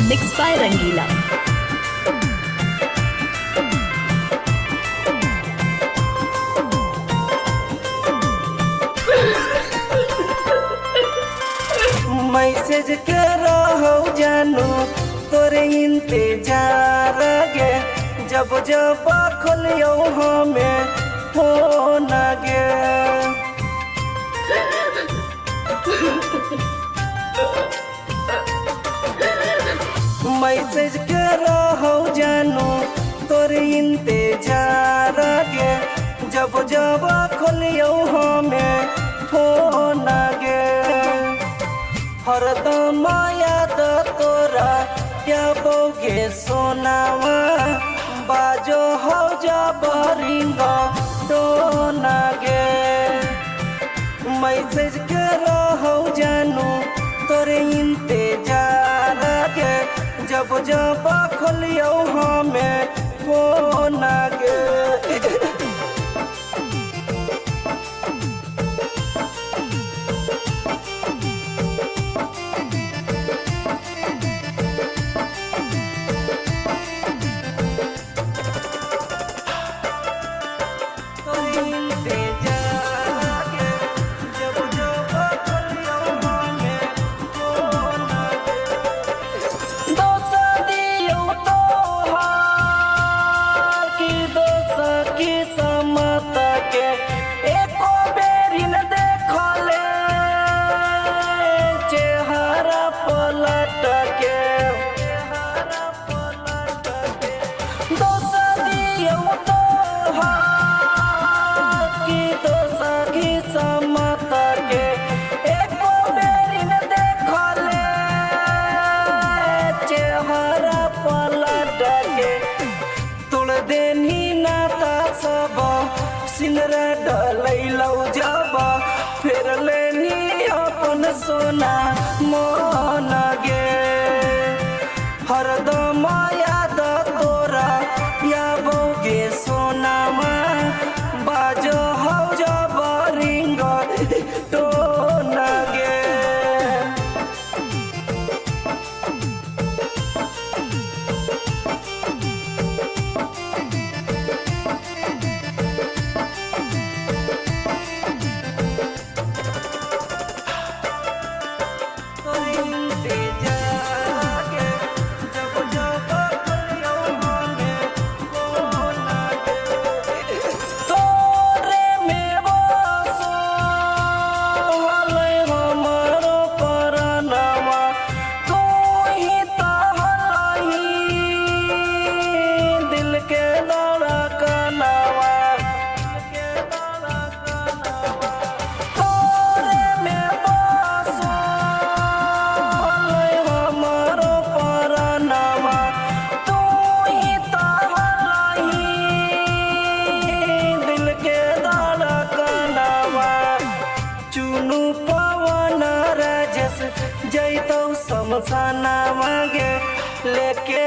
Mixed by Rangila. Message करो जानू तोरे इंतजार गे जब जब खोलियो हमें फोन गे मैसेज करो जानू तोरे इंतजार गे जब जब खोलियो हमें फोन गे हरदम याद तोरा क्या बोगे सोनावा बाजो हो जा बरिंग डोना गे मैसेज करो हो जानू तोरे इंतजार गे जब जब खोलियो हमें फोन गे सिंदरा डलैलौ जब फिर लेनी अपन सोना मन गे हरदम याद तोरा या बोगे सोनामा बाजो हो जब रिंग टोन गे जैतौ समसाना मांगे लेके